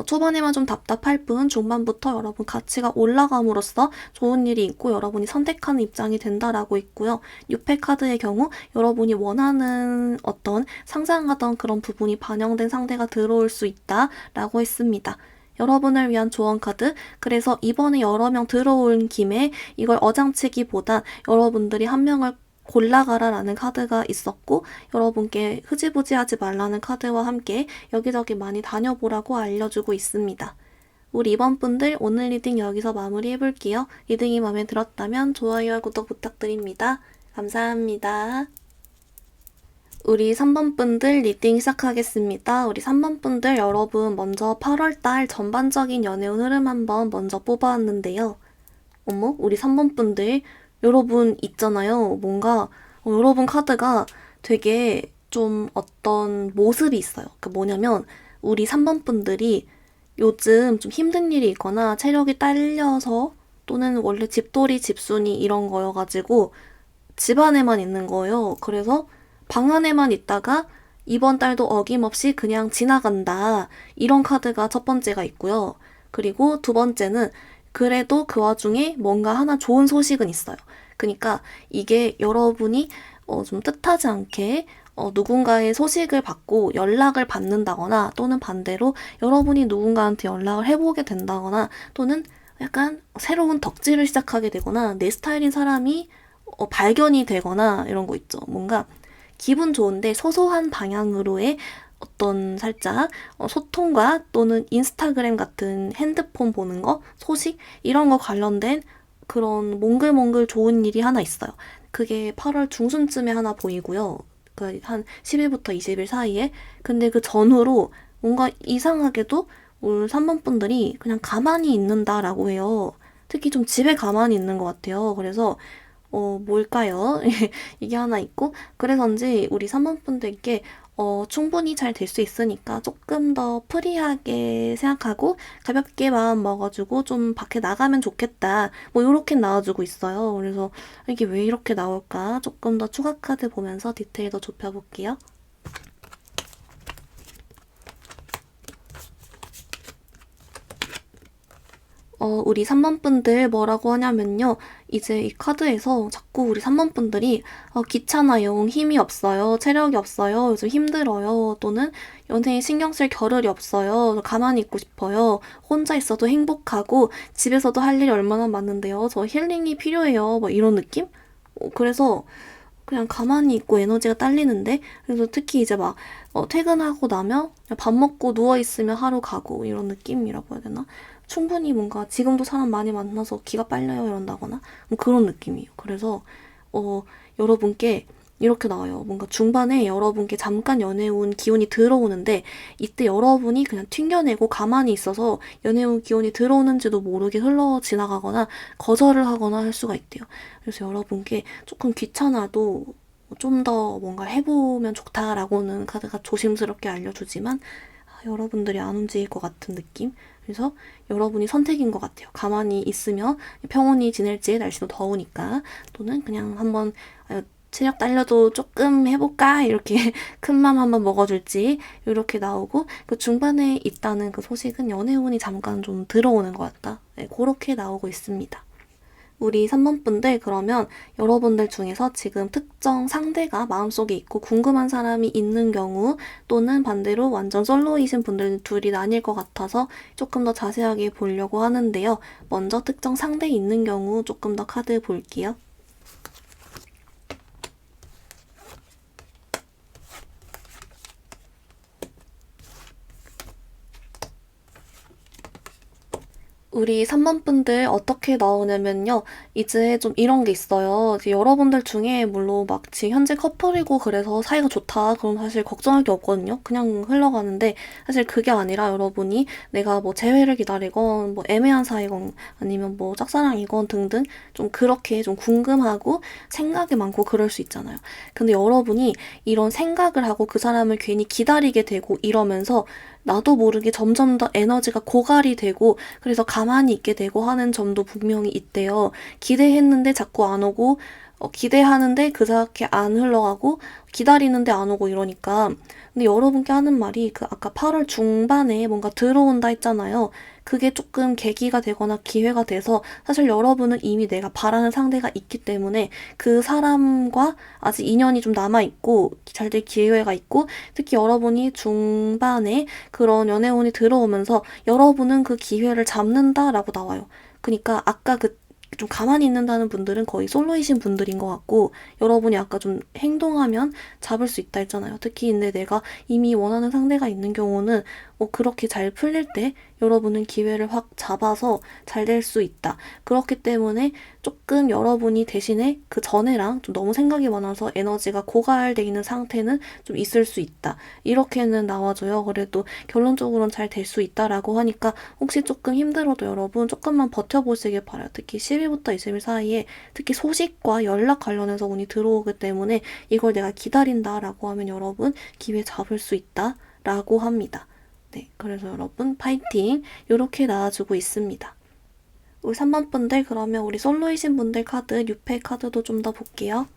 초반에만 좀 답답할 뿐 중반부터 여러분 가치가 올라감으로써 좋은 일이 있고 여러분이 선택하는 입장이 된다라고 있고요. 6패 카드의 경우 여러분이 원하는 어떤 상상하던 그런 부분이 반영된 상대가 들어올 수 있다라고 했습니다. 여러분을 위한 조언 카드. 그래서 이번에 여러 명 들어온 김에 이걸 어장치기보단 여러분들이 한 명을 골라가라라는 카드가 있었고 여러분께 흐지부지하지 말라는 카드와 함께 여기저기 많이 다녀보라고 알려주고 있습니다. 우리 이번 분들 오늘 리딩 여기서 마무리해볼게요. 리딩이 마음에 들었다면 좋아요와 구독 부탁드립니다. 감사합니다. 우리 3번 분들 리딩 시작하겠습니다. 우리 3번 분들 여러분 먼저 8월달 전반적인 연애운 흐름 한번 먼저 뽑아왔는데요. 어머, 우리 3번 분들 여러분 있잖아요. 뭔가 여러분 카드가 되게 좀 어떤 모습이 있어요. 그 뭐냐면 우리 3번 분들이 요즘 좀 힘든 일이 있거나 체력이 딸려서 또는 원래 집돌이 집순이 이런 거여가지고 집 안에만 있는 거예요. 그래서 방 안에만 있다가 이번 달도 어김없이 그냥 지나간다. 이런 카드가 첫 번째가 있고요. 그리고 두 번째는 그래도 그 와중에 뭔가 하나 좋은 소식은 있어요. 그러니까 이게 여러분이 좀 뜻하지 않게 누군가의 소식을 받고 연락을 받는다거나 또는 반대로 여러분이 누군가한테 연락을 해보게 된다거나 또는 약간 새로운 덕질을 시작하게 되거나 내 스타일인 사람이 발견이 되거나 이런 거 있죠. 뭔가 기분 좋은데 소소한 방향으로의 어떤 살짝 소통과 또는 인스타그램 같은 핸드폰 보는 거, 소식 이런 거 관련된 그런 몽글몽글 좋은 일이 하나 있어요. 그게 8월 중순쯤에 하나 보이고요. 그러니까 한 10일부터 20일 사이에. 근데 그 전후로 뭔가 이상하게도 우리 3번 분들이 그냥 가만히 있는다라고 해요. 특히 좀 집에 가만히 있는 것 같아요. 그래서 뭘까요? 이게 하나 있고 그래서인지 우리 3번 분들께 충분히 잘 될 수 있으니까 조금 더 프리하게 생각하고 가볍게 마음 먹어주고 좀 밖에 나가면 좋겠다. 뭐 이렇게 나와주고 있어요. 그래서 이게 왜 이렇게 나올까? 조금 더 추가 카드 보면서 디테일 더 좁혀볼게요. 우리 3번 분들 뭐라고 하냐면요. 이제 이 카드에서 자꾸 우리 3번 분들이 귀찮아요. 힘이 없어요. 체력이 없어요. 요즘 힘들어요. 또는 연애에 신경 쓸 겨를이 없어요. 가만히 있고 싶어요. 혼자 있어도 행복하고 집에서도 할 일이 얼마나 많은데요. 저 힐링이 필요해요. 뭐 이런 느낌? 그래서 그냥 가만히 있고 에너지가 딸리는데 그래서 특히 이제 막 퇴근하고 나면 그냥 밥 먹고 누워있으면 하루 가고 이런 느낌이라고 해야 되나? 충분히 뭔가 지금도 사람 많이 만나서 기가 빨려요 이런다거나 뭐 그런 느낌이에요. 그래서 여러분께 이렇게 나와요. 뭔가 중반에 여러분께 잠깐 연애운 기운이 들어오는데 이때 여러분이 그냥 튕겨내고 가만히 있어서 연애운 기운이 들어오는지도 모르게 흘러 지나가거나 거절을 하거나 할 수가 있대요. 그래서 여러분께 조금 귀찮아도 좀 더 뭔가 해보면 좋다라고는 카드가 조심스럽게 알려주지만 여러분들이 안 움직일 것 같은 느낌? 그래서 여러분이 선택인 것 같아요. 가만히 있으면 평온히 지낼지 날씨도 더우니까 또는 그냥 한번 체력 딸려도 조금 해볼까? 이렇게 큰 맘 한번 먹어줄지 이렇게 나오고 그 중반에 있다는 그 소식은 연애운이 잠깐 좀 들어오는 것 같다. 네, 그렇게 나오고 있습니다. 우리 3번 분들 그러면 여러분들 중에서 지금 특정 상대가 마음속에 있고 궁금한 사람이 있는 경우 또는 반대로 완전 솔로이신 분들 둘이 나뉠 것 같아서 조금 더 자세하게 보려고 하는데요. 먼저 특정 상대 있는 경우 조금 더 카드 볼게요. 우리 3번 분들 어떻게 나오냐면요. 이제 좀 이런 게 있어요. 이제 여러분들 중에 물론 막 지금 현재 커플이고 그래서 사이가 좋다. 그럼 사실 걱정할 게 없거든요. 그냥 흘러가는데 사실 그게 아니라 여러분이 내가 뭐 재회를 기다리건 뭐 애매한 사이건 아니면 뭐 짝사랑이건 등등 좀 그렇게 좀 궁금하고 생각이 많고 그럴 수 있잖아요. 근데 여러분이 이런 생각을 하고 그 사람을 괜히 기다리게 되고 이러면서 나도 모르게 점점 더 에너지가 고갈이 되고 그래서 가만히 있게 되고 하는 점도 분명히 있대요. 기대했는데 자꾸 안 오고 기대하는데 그렇게 안 흘러가고 기다리는데 안 오고 이러니까 근데 여러분께 하는 말이 그 아까 8월 중반에 뭔가 들어온다 했잖아요. 그게 조금 계기가 되거나 기회가 돼서 사실 여러분은 이미 내가 바라는 상대가 있기 때문에 그 사람과 아직 인연이 좀 남아있고 잘 될 기회가 있고 특히 여러분이 중반에 그런 연애운이 들어오면서 여러분은 그 기회를 잡는다라고 나와요. 그러니까 아까 그 좀 가만히 있는다는 분들은 거의 솔로이신 분들인 것 같고 여러분이 아까 좀 행동하면 잡을 수 있다 했잖아요. 특히 근데 내가 이미 원하는 상대가 있는 경우는 그렇게 잘 풀릴 때 여러분은 기회를 확 잡아서 잘 될 수 있다. 그렇기 때문에 조금 여러분이 대신에 그 전에랑 좀 너무 생각이 많아서 에너지가 고갈돼 있는 상태는 좀 있을 수 있다. 이렇게는 나와줘요. 그래도 결론적으로는 잘 될 수 있다라고 하니까 혹시 조금 힘들어도 여러분 조금만 버텨보시길 바라요. 특히 10일부터 20일 사이에 특히 소식과 연락 관련해서 운이 들어오기 때문에 이걸 내가 기다린다라고 하면 여러분 기회 잡을 수 있다라고 합니다. 네, 그래서 여러분 파이팅! 이렇게 나와주고 있습니다. 우리 3번 분들 그러면 우리 솔로이신 분들 카드 6패 카드도 좀 더 볼게요.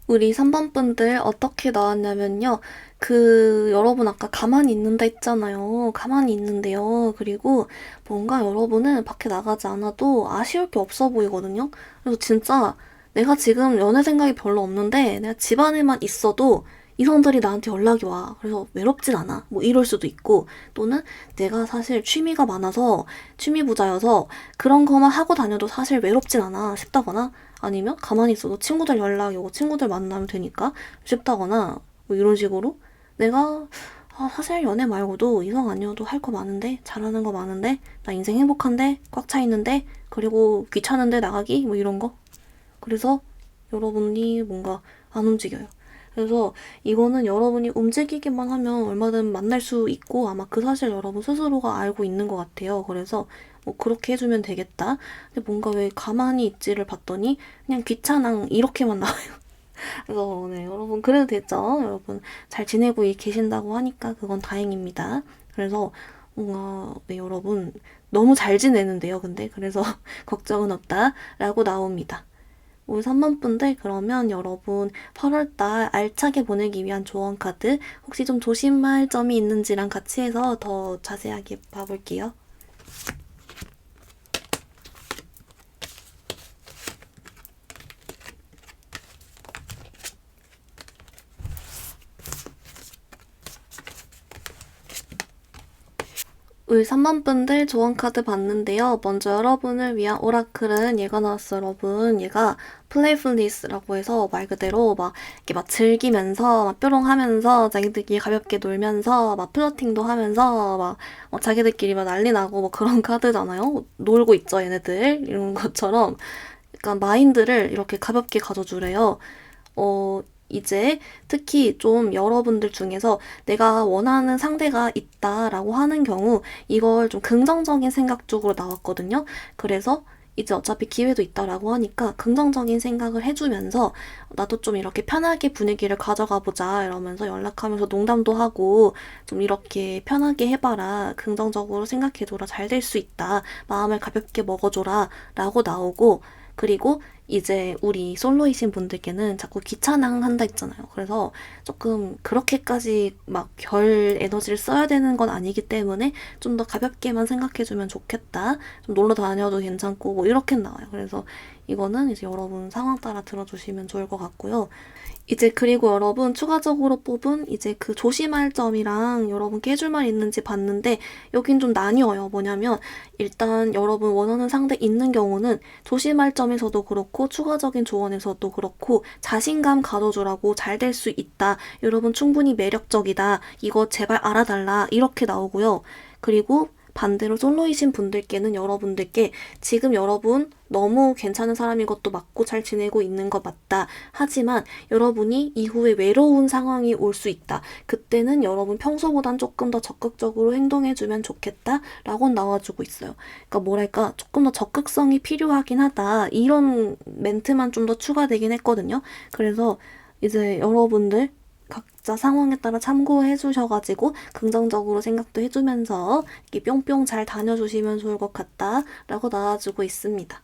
우리 3번 분들 어떻게 나왔냐면요. 여러분 아까 가만히 있는다 했잖아요. 가만히 있는데요. 그리고 뭔가 여러분은 밖에 나가지 않아도 아쉬울 게 없어 보이거든요. 그래서 진짜 내가 지금 연애 생각이 별로 없는데 내가 집 안에만 있어도 이성들이 나한테 연락이 와. 그래서 외롭진 않아. 뭐 이럴 수도 있고 또는 내가 사실 취미가 많아서 취미 부자여서 그런 거만 하고 다녀도 사실 외롭진 않아 싶다거나 아니면 가만히 있어도 친구들 연락이 오고 친구들 만나면 되니까 쉽다거나 뭐 이런 식으로 내가 사실 연애 말고도 이성 아니어도 할 거 많은데 잘하는 거 많은데 나 인생 행복한데 꽉 차 있는데 그리고 귀찮은데 나가기 뭐 이런 거 그래서 여러분이 뭔가 안 움직여요. 그래서 이거는 여러분이 움직이기만 하면 얼마든 만날 수 있고 아마 그 사실 여러분 스스로가 알고 있는 것 같아요. 그래서 뭐 그렇게 해주면 되겠다. 근데 뭔가 왜 가만히 있지를 봤더니 그냥 귀찮아 이렇게만 나와요. 그래서 네, 여러분 그래도 됐죠? 여러분 잘 지내고 계신다고 하니까 그건 다행입니다. 그래서 뭔가 네, 여러분 너무 잘 지내는데요. 근데 그래서 걱정은 없다라고 나옵니다. 우리 3번 분들 그러면 여러분 8월달 알차게 보내기 위한 조언 카드 혹시 좀 조심할 점이 있는지랑 같이 해서 더 자세하게 봐볼게요. 우리 3번 분들 조언 카드 봤는데요. 먼저 여러분을 위한 오라클은 얘가 나왔어요, 여러분. 얘가 플레이풀리스라고 해서 말 그대로 막 이렇게 막 즐기면서 막 뾰롱하면서 자기들끼리 가볍게 놀면서 막 플러팅도 하면서 막 자기들끼리 막 난리 나고 뭐 그런 카드잖아요. 놀고 있죠, 얘네들. 이런 것처럼 약간 마인드를 이렇게 가볍게 가져주래요. 이제 특히 좀 여러분들 중에서 내가 원하는 상대가 있다라고 하는 경우 이걸 좀 긍정적인 생각 쪽으로 나왔거든요. 그래서 이제 어차피 기회도 있다라고 하니까 긍정적인 생각을 해주면서 나도 좀 이렇게 편하게 분위기를 가져가 보자 이러면서 연락하면서 농담도 하고 좀 이렇게 편하게 해봐라. 긍정적으로 생각해줘라. 잘 될 수 있다. 마음을 가볍게 먹어줘라. 라고 나오고 그리고 이제 우리 솔로이신 분들께는 자꾸 귀찮아한다 했잖아요. 그래서 조금 그렇게까지 막 별 에너지를 써야 되는 건 아니기 때문에 좀 더 가볍게만 생각해주면 좋겠다. 좀 놀러 다녀도 괜찮고 뭐 이렇게 나와요. 그래서 이거는 이제 여러분 상황 따라 들어주시면 좋을 것 같고요. 이제 그리고 여러분 추가적으로 뽑은 이제 그 조심할 점이랑 여러분께 해줄 말 있는지 봤는데 여긴 좀 나뉘어요. 뭐냐면 일단 여러분 원하는 상대 있는 경우는 조심할 점에서도 그렇고 추가적인 조언에서도 그렇고 자신감 가져주라고 잘 될 수 있다. 여러분 충분히 매력적이다. 이거 제발 알아달라. 이렇게 나오고요. 그리고 반대로 솔로이신 분들께는 여러분들께 지금 여러분 너무 괜찮은 사람인 것도 맞고 잘 지내고 있는 것 맞다. 하지만 여러분이 이후에 외로운 상황이 올 수 있다. 그때는 여러분 평소보단 조금 더 적극적으로 행동해주면 좋겠다. 라고 나와주고 있어요. 그러니까 뭐랄까 조금 더 적극성이 필요하긴 하다. 이런 멘트만 좀 더 추가되긴 했거든요. 그래서 이제 여러분들 각자 상황에 따라 참고해 주셔가지고 긍정적으로 생각도 해주면서 이렇게 뿅뿅 잘 다녀주시면 좋을 것 같다 라고 나와주고 있습니다.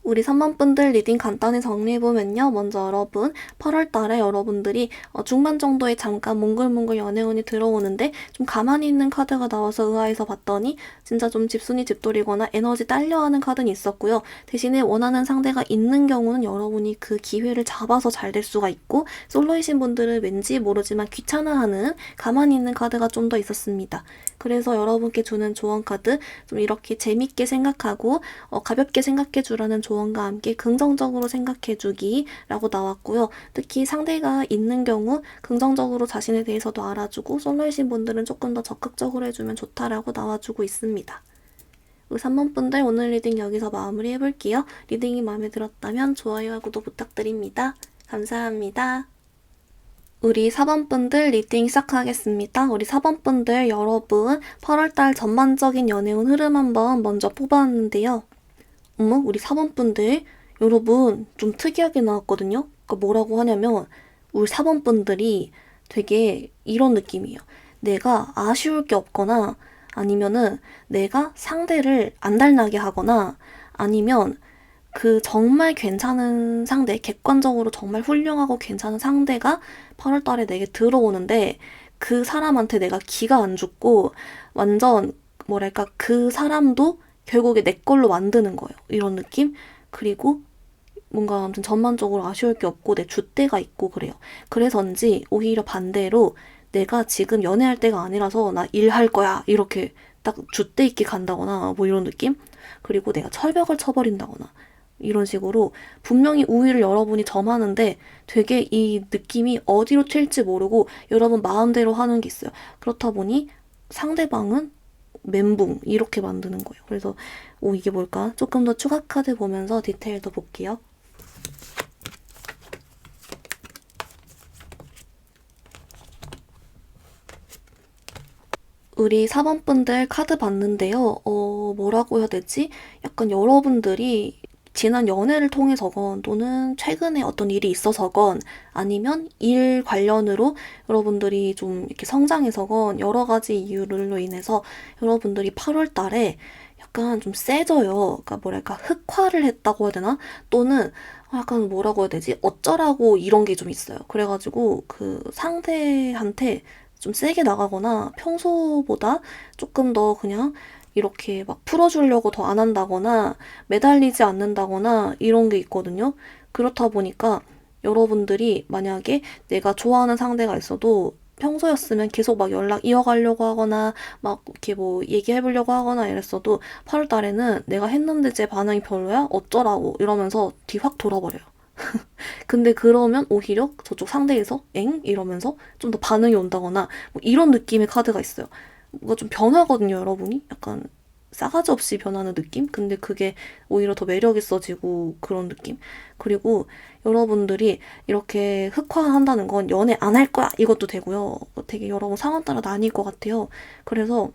우리 3번 분들 리딩 간단히 정리해보면요. 먼저 여러분 8월 달에 여러분들이 중반 정도에 잠깐 몽글몽글 연애운이 들어오는데 좀 가만히 있는 카드가 나와서 의아해서 봤더니 진짜 좀 집순이 집돌이거나 에너지 딸려하는 카드는 있었고요. 대신에 원하는 상대가 있는 경우는 여러분이 그 기회를 잡아서 잘 될 수가 있고 솔로이신 분들은 왠지 모르지만 귀찮아하는 가만히 있는 카드가 좀 더 있었습니다. 그래서 여러분께 주는 조언 카드 좀 이렇게 재밌게 생각하고 가볍게 생각해 주라는 조언과 함께 긍정적으로 생각해 주기 라고 나왔고요. 특히 상대가 있는 경우 긍정적으로 자신에 대해서도 알아주고 솔로이신 분들은 조금 더 적극적으로 해주면 좋다라고 나와주고 있습니다. 우리 3번 분들 오늘 리딩 여기서 마무리 해볼게요. 리딩이 마음에 들었다면 좋아요와 구독 부탁드립니다. 감사합니다. 우리 4번 분들 리딩 시작하겠습니다. 우리 4번 분들 여러분 8월달 전반적인 연애운 흐름 한번 먼저 뽑아왔는데요. 어머 우리 4번 분들 여러분 좀 특이하게 나왔거든요. 그러니까 뭐라고 하냐면 우리 4번 분들이 되게 이런 느낌이에요. 내가 아쉬울 게 없거나 아니면은 내가 상대를 안달나게 하거나 아니면 그 정말 괜찮은 상대, 객관적으로 정말 훌륭하고 괜찮은 상대가 8월 달에 내게 들어오는데 그 사람한테 내가 기가 안 죽고 완전 뭐랄까 그 사람도 결국에 내 걸로 만드는 거예요. 이런 느낌? 그리고 뭔가 아무튼 전반적으로 아쉬울 게 없고 내 줏대가 있고 그래요. 그래서인지 오히려 반대로 내가 지금 연애할 때가 아니라서 나 일할 거야 이렇게 딱 줏대 있게 간다거나 뭐 이런 느낌? 그리고 내가 철벽을 쳐버린다거나 이런 식으로 분명히 우위를 여러분이 점하는데 되게 이 느낌이 어디로 튈지 모르고 여러분 마음대로 하는 게 있어요. 그렇다 보니 상대방은 멘붕 이렇게 만드는 거예요. 그래서 이게 뭘까? 조금 더 추가 카드 보면서 디테일 더 볼게요. 우리 4번 분들 카드 봤는데요. 뭐라고 해야 되지? 약간 여러분들이 지난 연애를 통해서건 또는 최근에 어떤 일이 있어서건 아니면 일 관련으로 여러분들이 좀 이렇게 성장해서건 여러 가지 이유로 인해서 여러분들이 8월 달에 약간 좀 세져요. 그러니까 뭐랄까 흑화를 했다고 해야 되나? 또는 약간 뭐라고 해야 되지? 어쩌라고 이런 게 좀 있어요. 그래가지고 그 상대한테 좀 세게 나가거나 평소보다 조금 더 그냥 이렇게 막 풀어주려고 더 안 한다거나 매달리지 않는다거나 이런 게 있거든요. 그렇다 보니까 여러분들이 만약에 내가 좋아하는 상대가 있어도 평소였으면 계속 막 연락 이어가려고 하거나 막 이렇게 뭐 얘기해보려고 하거나 이랬어도 8월 달에는 내가 했는데 제 반응이 별로야? 어쩌라고 이러면서 뒤 확 돌아버려요. 근데 그러면 오히려 저쪽 상대에서 엥? 이러면서 좀 더 반응이 온다거나 뭐 이런 느낌의 카드가 있어요. 뭔가 좀 변하거든요, 여러분이. 약간 싸가지 없이 변하는 느낌? 근데 그게 오히려 더 매력 있어지고 그런 느낌? 그리고 여러분들이 이렇게 흑화한다는 건 연애 안 할 거야! 이것도 되고요. 되게 여러분 상황 따라 나뉠 것 같아요. 그래서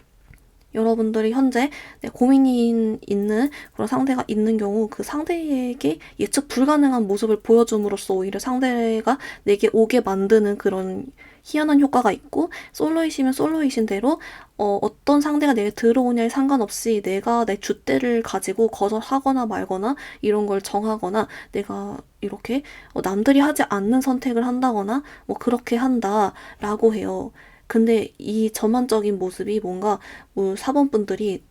여러분들이 현재 고민이 있는 그런 상대가 있는 경우 그 상대에게 예측 불가능한 모습을 보여줌으로써 오히려 상대가 내게 오게 만드는 그런 희한한 효과가 있고, 솔로이시면 솔로이신 대로 어떤 상대가 내게 들어오냐에 상관없이 내가 내 줏대를 가지고 거절하거나 말거나 이런 걸 정하거나, 내가 이렇게 남들이 하지 않는 선택을 한다거나 뭐 그렇게 한다라고 해요. 근데 이 전반적인 모습이 뭔가 뭐 사범분들이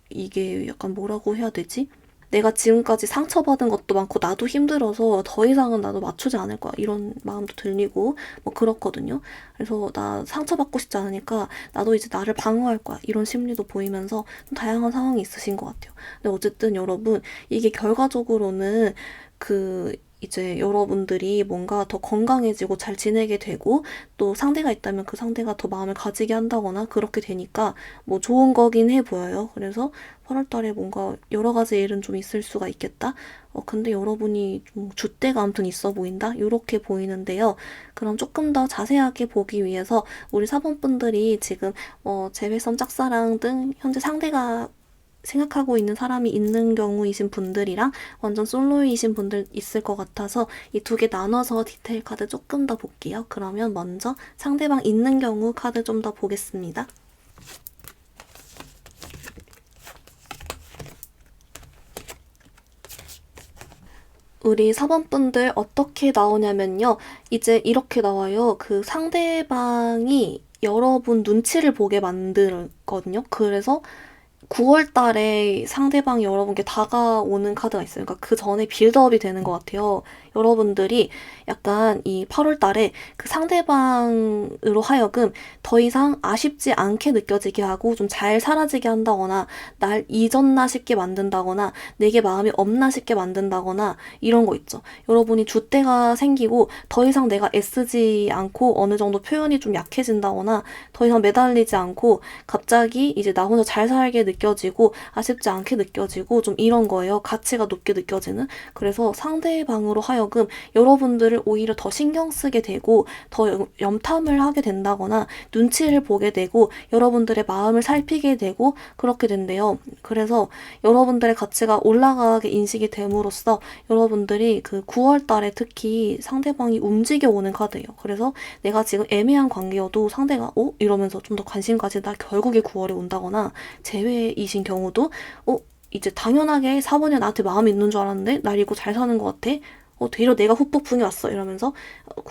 이게 약간 뭐라고 해야 되지? 내가 지금까지 상처받은 것도 많고 나도 힘들어서 더 이상은 나도 맞추지 않을 거야, 이런 마음도 들리고 뭐 그렇거든요. 그래서 나 상처받고 싶지 않으니까 나도 이제 나를 방어할 거야, 이런 심리도 보이면서 좀 다양한 상황이 있으신 것 같아요. 근데 어쨌든 여러분, 이게 결과적으로는 이제 여러분들이 뭔가 더 건강해지고 잘 지내게 되고, 또 상대가 있다면 그 상대가 더 마음을 가지게 한다거나 그렇게 되니까 뭐 좋은 거긴 해 보여요. 그래서 8월 달에 뭔가 여러 가지 일은 좀 있을 수가 있겠다. 근데 여러분이 좀 줏대가 아무튼 있어 보인다, 이렇게 보이는데요. 그럼 조금 더 자세하게 보기 위해서 우리 사범분들이 지금 재회선, 짝사랑 등 현재 상대가 생각하고 있는 사람이 있는 경우이신 분들이랑 완전 솔로이신 분들 있을 것 같아서 이 두 개 나눠서 디테일 카드 조금 더 볼게요. 그러면 먼저 상대방 있는 경우 카드 좀 더 보겠습니다. 우리 4번분들 어떻게 나오냐면요. 이제 이렇게 나와요. 그 상대방이 여러분 눈치를 보게 만들거든요. 그래서 9월 달에 상대방이 여러분께 다가오는 카드가 있어요. 그러니까 그 전에 빌드업이 되는 것 같아요. 여러분들이 약간 이 8월 달에 그 상대방으로 하여금 더 이상 아쉽지 않게 느껴지게 하고 좀 잘 사라지게 한다거나, 날 잊었나 싶게 만든다거나, 내게 마음이 없나 싶게 만든다거나, 이런 거 있죠. 여러분이 줏대가 생기고 더 이상 내가 애쓰지 않고 어느 정도 표현이 좀 약해진다거나, 더 이상 매달리지 않고 갑자기 이제 나 혼자 잘 살게 느껴지고 아쉽지 않게 느껴지고 좀 이런 거예요. 가치가 높게 느껴지는. 그래서 상대방으로 하여금 여러분들을 오히려 더 신경 쓰게 되고 더 염탐을 하게 된다거나 눈치를 보게 되고 여러분들의 마음을 살피게 되고 그렇게 된대요. 그래서 여러분들의 가치가 올라가게 인식이 됨으로써 여러분들이 그 9월 달에 특히 상대방이 움직여 오는 카드예요. 그래서 내가 지금 애매한 관계여도 상대가 이러면서 좀 더 관심 가지다 결국에 9월에 온다거나, 제외이신 경우도 이제 당연하게 4번이 나한테 마음이 있는 줄 알았는데 날 잊고 잘 사는 것 같아. 되려 내가 후폭풍이 왔어, 이러면서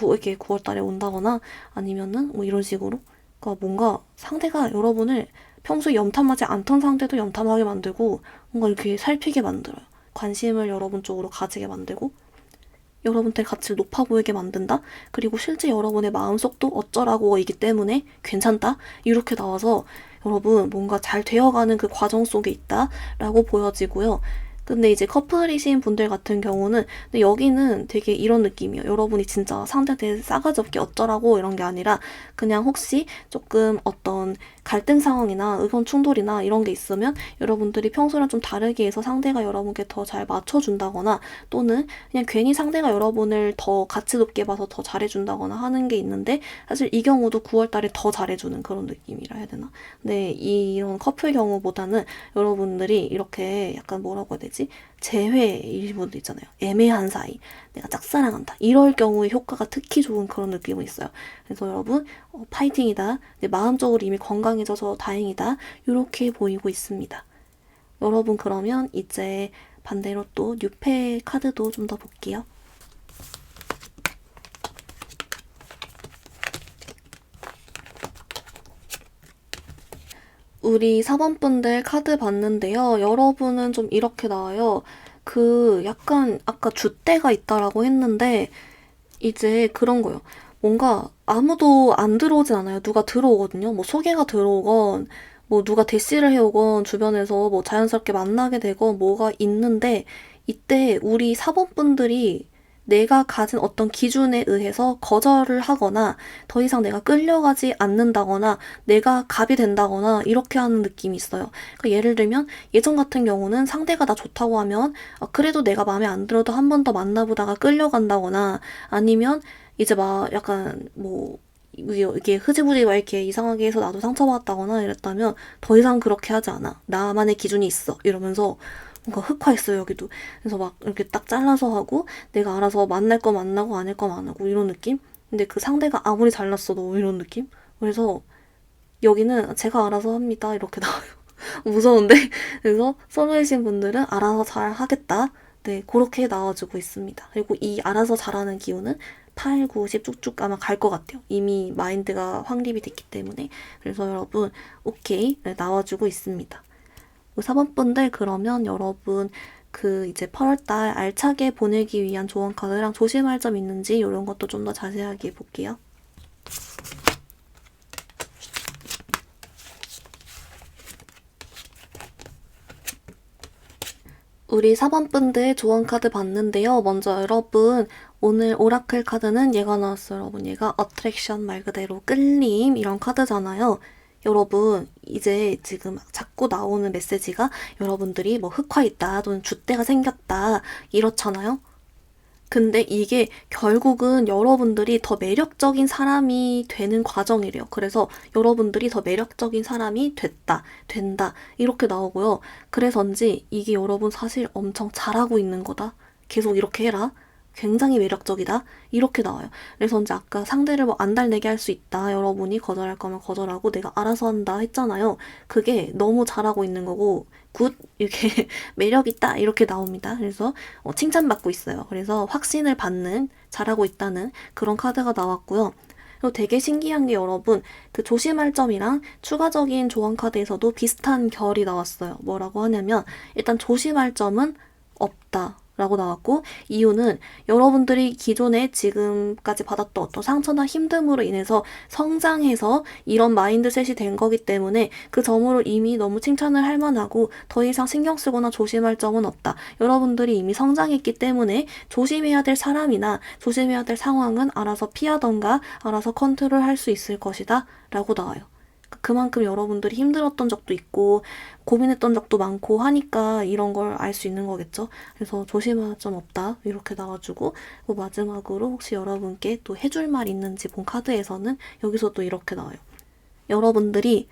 이렇게 9월 달에 온다거나, 아니면은 뭐 이런 식으로. 그러니까 뭔가 상대가 여러분을 평소에 염탐하지 않던 상대도 염탐하게 만들고 뭔가 이렇게 살피게 만들어요. 관심을 여러분 쪽으로 가지게 만들고 여러분들 가치를 높아 보이게 만든다? 그리고 실제 여러분의 마음속도 어쩌라고이기 때문에 괜찮다? 이렇게 나와서 여러분 뭔가 잘 되어가는 그 과정 속에 있다라고 보여지고요. 근데 이제 커플이신 분들 같은 경우는, 근데 여기는 되게 이런 느낌이에요. 여러분이 진짜 상대한테 싸가지 없게 어쩌라고 이런 게 아니라 그냥 혹시 조금 어떤 갈등 상황이나 의견 충돌이나 이런 게 있으면 여러분들이 평소랑 좀 다르게 해서 상대가 여러분께 더 잘 맞춰준다거나, 또는 그냥 괜히 상대가 여러분을 더 가치 높게 봐서 더 잘해준다거나 하는 게 있는데, 사실 이 경우도 9월 달에 더 잘해주는 그런 느낌이라 해야 되나? 근데 이런 커플 경우보다는 여러분들이 이렇게 약간 뭐라고 해야 되지? 재회일 분도 있잖아요. 애매한 사이. 내가 짝사랑한다. 이럴 경우에 효과가 특히 좋은 그런 느낌은 있어요. 그래서 여러분, 파이팅이다. 내 마음적으로 이미 건강해져서 다행이다. 이렇게 보이고 있습니다. 여러분, 그러면 이제 반대로 또 뉴페 카드도 좀 더 볼게요. 우리 4번분들 카드 봤는데요. 여러분은 좀 이렇게 나와요. 약간 아까 줏대가 있다라고 했는데 이제 그런 거예요. 뭔가 아무도 안 들어오진 않아요. 누가 들어오거든요. 뭐 소개가 들어오건 뭐 누가 대시를 해오건 주변에서 뭐 자연스럽게 만나게 되건 뭐가 있는데, 이때 우리 4번분들이 내가 가진 어떤 기준에 의해서 거절을 하거나 더 이상 내가 끌려가지 않는다거나 내가 갑이 된다거나 이렇게 하는 느낌이 있어요. 그러니까 예를 들면 예전 같은 경우는 상대가 나 좋다고 하면 그래도 내가 마음에 안 들어도 한 번 더 만나보다가 끌려간다거나, 아니면 이제 막 약간 뭐 이게 흐지부지 막 이렇게 이상하게 해서 나도 상처받았다거나 이랬다면 더 이상 그렇게 하지 않아. 나만의 기준이 있어. 이러면서 뭔가 흑화했어요, 여기도. 그래서 막 이렇게 딱 잘라서 하고 내가 알아서 만날 거 만나고 아닐 거 안 하고 이런 느낌? 근데 그 상대가 아무리 잘났어도 이런 느낌? 그래서 여기는 제가 알아서 합니다. 이렇게 나와요. 무서운데? 그래서 솔로이신 분들은 알아서 잘 하겠다. 네, 그렇게 나와주고 있습니다. 그리고 이 알아서 잘하는 기운은 8, 9, 10 쭉쭉 아마 갈 것 같아요. 이미 마인드가 확립이 됐기 때문에. 그래서 여러분, 오케이. 네, 나와주고 있습니다. 4번 분들 그러면 여러분 그 이제 8월달 알차게 보내기 위한 조언 카드랑 조심할 점 있는지 이런 것도 좀 더 자세하게 볼게요. 우리 4번 분들 조언 카드 봤는데요. 먼저 여러분 오늘 오라클 카드는 얘가 나왔어요. 여러분 얘가 어트랙션 말 그대로 끌림 이런 카드잖아요. 여러분 이제 지금 자꾸 나오는 메시지가 여러분들이 뭐 흑화있다 또는 줏대가 생겼다 이렇잖아요. 근데 이게 결국은 여러분들이 더 매력적인 사람이 되는 과정이래요. 그래서 여러분들이 더 매력적인 사람이 된다, 이렇게 나오고요. 그래서인지 이게 여러분 사실 엄청 잘하고 있는 거다. 계속 이렇게 해라. 굉장히 매력적이다. 이렇게 나와요. 그래서 이제 아까 상대를 뭐 안 달래게 할 수 있다. 여러분이 거절할 거면 거절하고 내가 알아서 한다 했잖아요. 그게 너무 잘하고 있는 거고 굿 이렇게 매력 있다 이렇게 나옵니다. 그래서 칭찬받고 있어요. 그래서 확신을 받는 잘하고 있다는 그런 카드가 나왔고요. 그리고 되게 신기한 게 여러분 그 조심할 점이랑 추가적인 조언 카드에서도 비슷한 결이 나왔어요. 뭐라고 하냐면 일단 조심할 점은 없다. 라고 나왔고 이유는 여러분들이 기존에 지금까지 받았던 어떤 상처나 힘듦으로 인해서 성장해서 이런 마인드셋이 된 거기 때문에 그 점으로 이미 너무 칭찬을 할 만하고 더 이상 신경 쓰거나 조심할 점은 없다. 여러분들이 이미 성장했기 때문에 조심해야 될 사람이나 조심해야 될 상황은 알아서 피하던가 알아서 컨트롤할 수 있을 것이다 라고 나와요. 그만큼 여러분들이 힘들었던 적도 있고 고민했던 적도 많고 하니까 이런 걸 알 수 있는 거겠죠. 그래서 조심할 점 없다 이렇게 나와주고 마지막으로 혹시 여러분께 또 해줄 말 있는지 본 카드에서는 여기서 또 이렇게 나와요. 여러분들이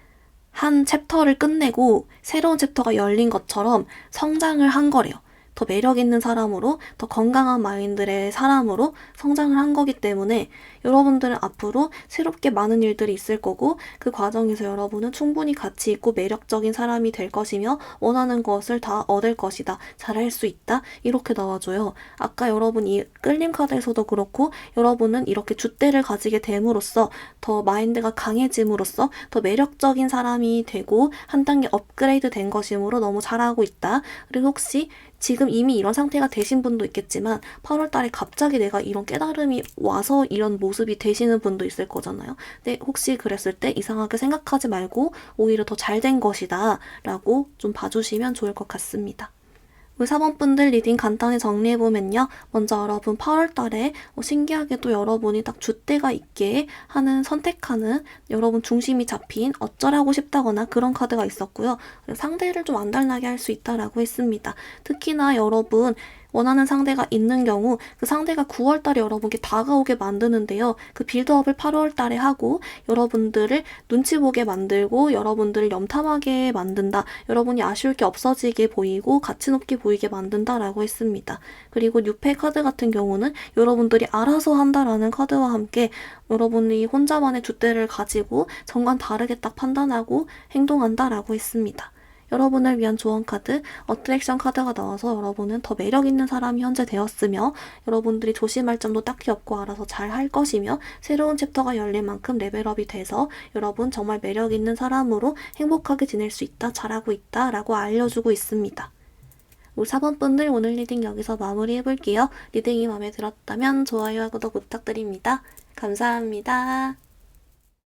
한 챕터를 끝내고 새로운 챕터가 열린 것처럼 성장을 한 거래요. 더 매력 있는 사람으로, 더 건강한 마인드의 사람으로 성장을 한 거기 때문에 여러분들은 앞으로 새롭게 많은 일들이 있을 거고 그 과정에서 여러분은 충분히 가치 있고 매력적인 사람이 될 것이며 원하는 것을 다 얻을 것이다. 잘할 수 있다. 이렇게 나와줘요. 아까 여러분 이 끌림 카드에서도 그렇고 여러분은 이렇게 줏대를 가지게 됨으로써 더 마인드가 강해짐으로써 더 매력적인 사람이 되고 한 단계 업그레이드 된 것이므로 너무 잘하고 있다. 그리고 혹시 지금 이미 이런 상태가 되신 분도 있겠지만 8월 달에 갑자기 내가 이런 깨달음이 와서 이런 모습이 되시는 분도 있을 거잖아요. 근데 혹시 그랬을 때 이상하게 생각하지 말고 오히려 더 잘 된 것이다 라고 좀 봐주시면 좋을 것 같습니다. 우리 4번 분들 리딩 간단히 정리해보면요. 먼저 여러분 8월 달에 신기하게도 여러분이 딱 줏대가 있게 하는 선택하는 여러분 중심이 잡힌 어쩌라고 싶다거나 그런 카드가 있었고요. 상대를 좀 안 달라게 할 수 있다라고 했습니다. 특히나 여러분 원하는 상대가 있는 경우 그 상대가 9월 달에 여러분께 다가오게 만드는데요. 그 빌드업을 8월 달에 하고 여러분들을 눈치 보게 만들고 여러분들을 염탐하게 만든다. 여러분이 아쉬울 게 없어지게 보이고 가치 높게 보이게 만든다라고 했습니다. 그리고 6패 카드 같은 경우는 여러분들이 알아서 한다라는 카드와 함께 여러분이 혼자만의 줏대를 가지고 정관 다르게 딱 판단하고 행동한다라고 했습니다. 여러분을 위한 조언 카드, 어트랙션 카드가 나와서 여러분은 더 매력 있는 사람이 현재 되었으며 여러분들이 조심할 점도 딱히 없고 알아서 잘 할 것이며 새로운 챕터가 열릴 만큼 레벨업이 돼서 여러분 정말 매력 있는 사람으로 행복하게 지낼 수 있다, 잘하고 있다 라고 알려주고 있습니다. 우리 4번 분들 오늘 리딩 여기서 마무리해볼게요. 리딩이 마음에 들었다면 좋아요와 구독 부탁드립니다. 감사합니다.